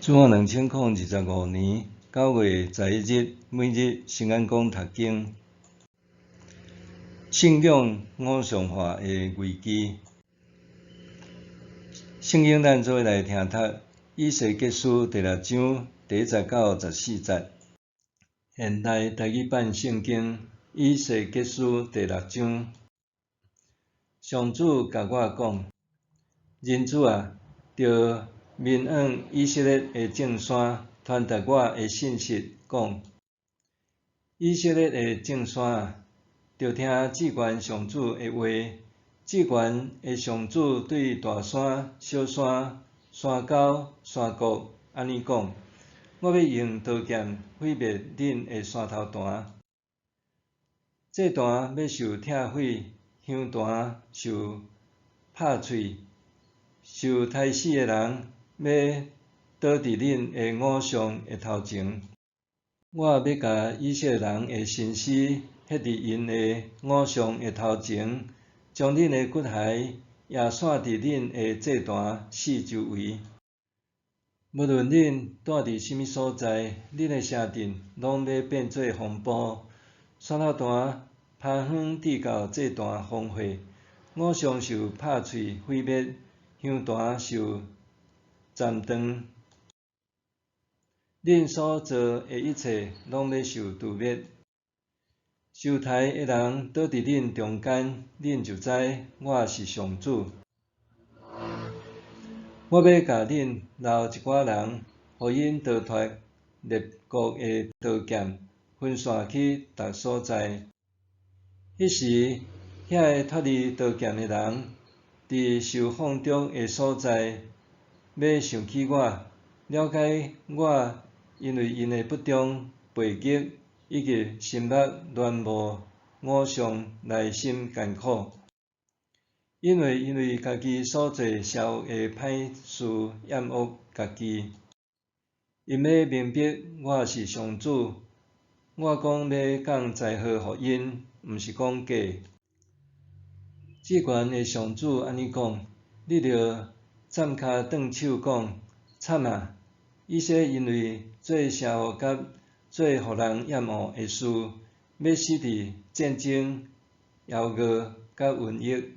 自我2025年9月11日，每日圣安宫读经，信仰偶像化的危机。圣经咱做来听读，以西结书第6章第10到14节。现代台语版圣经以西结书第6章。上主甲我讲：人子啊，着面向以色列的众山传达我的信息，讲：以色列的众山啊，着听至高上主的话。至高的上主对大山、小山、山沟、山谷安尼讲：我要用刀剑毁灭恁的山头坛，这坛要受拆毁，香坛受拍碎，受杀死的人要倒伫恁的偶像的头前。我要甲以色列人的心思ฮ็伫因的偶像的头前，将恁的骨骸也散伫恁的祭坛四周围。无论恁住伫什么所在，恁的城镇拢要变做荒埔。山头坛攀远滴到祭坛荒废，偶像受拍碎毁灭，香坛受斩断。恁所做的一切拢要受除灭。受害的人倒伫恁中间，恁就知我是上主。我要甲恁留一寡人，互因逃脱列国的刀剑，分散去逐所在。迄时，遐个脱离刀剑的人，伫受放逐的所在，要想起我，了解我，因为因的不忠、背逆，以及心目恋慕偶像内心艰苦。因为家己所做社恶的歹事厌恶家己，因要明白我是上主。我讲要降灾祸互因，毋是讲假。至高的上主安尼讲：你着站骹断手讲，惨啊！以色列因为做邪恶甲做互人厌恶的事，要死伫战争、妖恶甲瘟疫。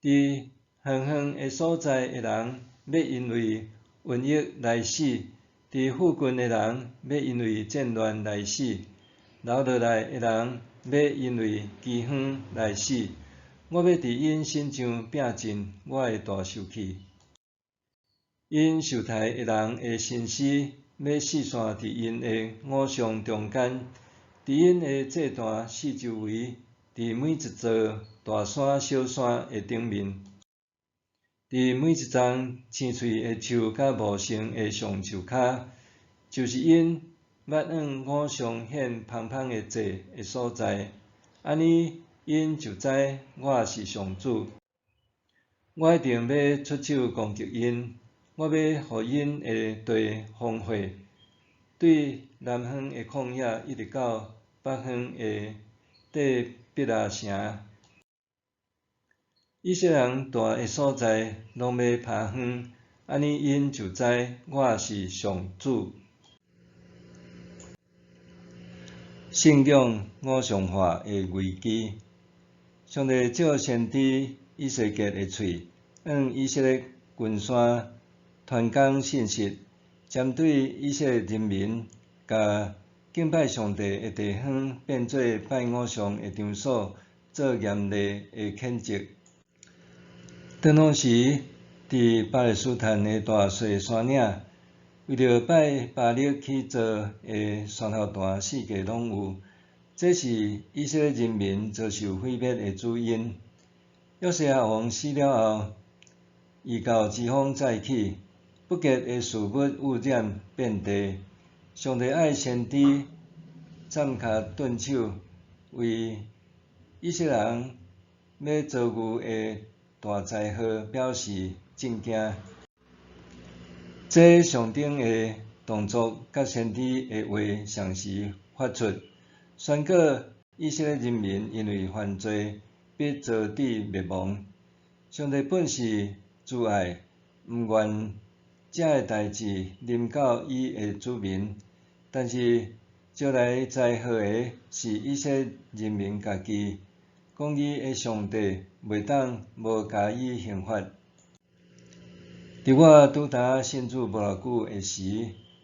伫远远的所在的人，要因为瘟疫来死；伫附近的人，要因为战乱来死；留落来的人，要因为饥荒来死。我要伫因身上摒尽我的大受气。因受害的人的心思要四散伫因的偶像中间，伫因的祭坛四周围，伫每一座大山、小山的顶面，伫每一丛青翠的树甲茂盛的橡树骹，就是因捌向偶像献芳芳的祭的所在。安尼，因就知我是上主。我一定要出手攻击因，我要互因的地荒废，对南方的旷野一直到北方的底比拉城。以色列人住的所在，拢要拍远，安尼因就知我是上主。信仰偶像化的危机。上帝借先知以西结的喙，向以色列群山传讲信息，针对以色列人民，甲敬拜上帝的地方变做拜偶像的场所，做严厉的谴责。当当时，伫巴勒斯坦的大细山岭，为着拜巴力去做的山头坛，四界拢有。这是以色列人民遭受毁灭的主因。约西亚王死了后，异教之风再起，不洁的事物污染遍地。上帝爱先知站骹断手，为以色列人要遭遇的大灾祸表示震惊。这上顶的动作甲先知的话同时发出，宣告以色列人民因为犯罪必遭致灭亡。上帝本是慈爱，毋愿遮个代志临到伊的子民，但是招来灾祸的是以色列人民家己。公义的上帝袂当无加以刑罚。伫我拄呾信主无偌久的时，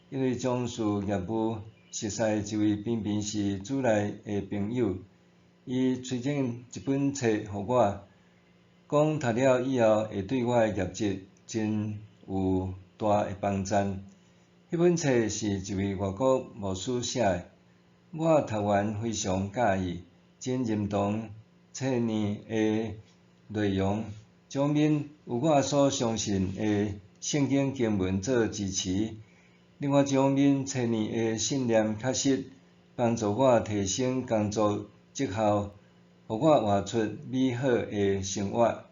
因为将事业务熟悉一位偏偏是主内的朋友，伊推荐一本册互我，讲读了以后会对我的业绩真有大的帮助。迄本册是一位外国牧师写的，我读完非常喜意，真认同册内的内容。上面有我所相信的圣经经文做支持，另外一方面，册内的信念确实帮助我提升工作绩效，互我活出美好的生活。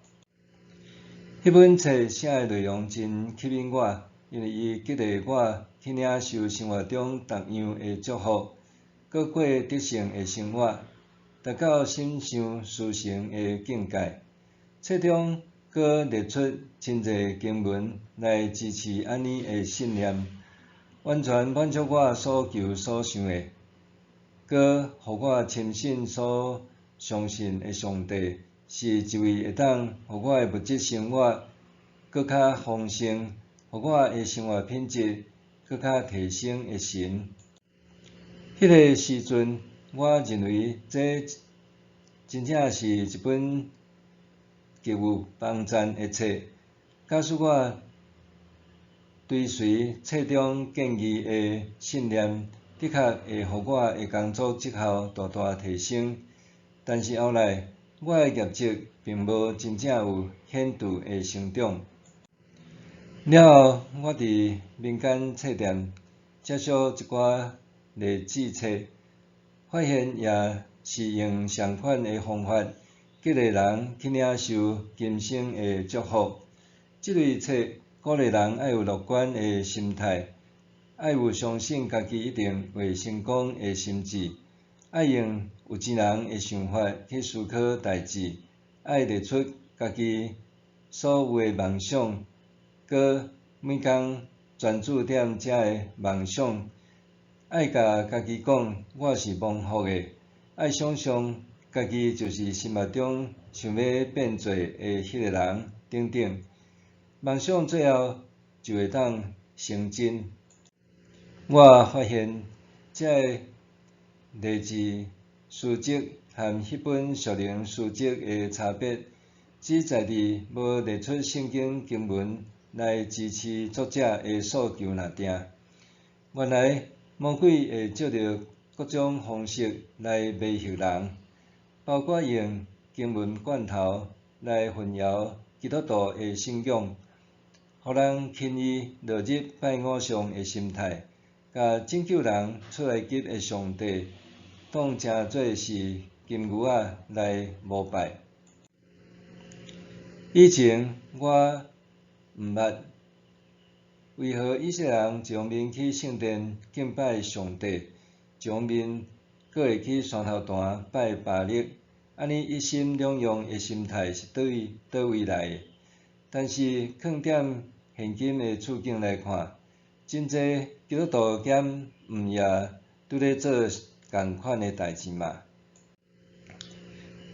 迄本册写的内容真吸引我，因为伊激励我去领受生活中各样的祝福，搁过得胜的生活，达到心想事成的境界。册中搁列出真侪经文来支持安尼的信念，完全满足我所求所想的，搁互我深信所相信的上帝是一位会当互我的物质生活搁较丰盛，互我的生活品质搁较提升的神。迄个时阵，我认为这真正是一本极有帮助的册，假使我追随册中建议的信念，的确会互我的工作绩效大大提升。但是后来，我的业绩并无真正有显著的成长。了后，我伫民间册店接触一寡励志册，发现也是用相款的方法激励人去领受今生的祝福。这类册鼓励人要有乐观的心态，要有相信家己一定会成功的心志，要用有钱人的想法去思考代志，要列出家己所有的梦想，搁每工专注踮遮个梦想，要甲家己讲我是蒙福的，要想象家己就是心目中想要变做的迄个人，等等。梦想最后就会当成真。我发现这个励志书籍和迄本属灵书籍的差别，只在伫无列出圣经经文来支持作者的诉求若定。原来魔鬼会借着各种方式来迷惑人，包括用经文罐头来混淆基督徒的信仰，互人轻易落入拜偶像的心态，甲拯救人出埃及的上帝当成做是金牛仔来膜拜。以前我毋捌为何以色列人一方面去圣殿敬拜上帝，一方面阁会去山头段拜巴力，安尼一心两用的心态是倒位来的？但是放踮现今的处境来看，真侪基督徒兼毋也拄咧做共款的代志嘛？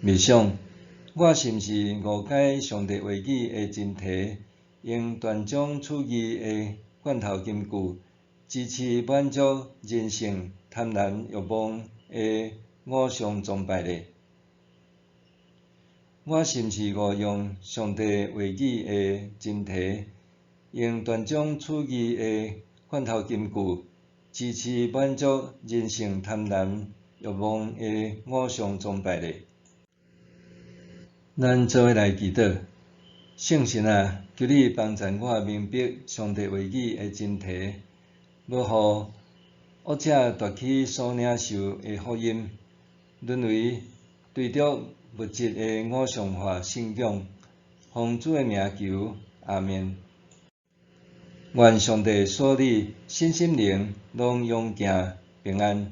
未想，我是毋是误解上帝话语的真谛，用断章取义的罐头金句，支持满足人性贪婪欲望的偶像崇拜咧？我是毋是误用上帝话语的真谛，用断章取义的罐头金句，支持满足人性贪婪欲望的偶像崇拜咧？咱做伙来祈祷，圣神啊，求你帮助我明白上帝话语的真谛，无互恶者夺去所领受的福音，沦为追逐物质的偶像化信仰。奉主的名求，阿们。愿上帝所你身心灵拢永行平安。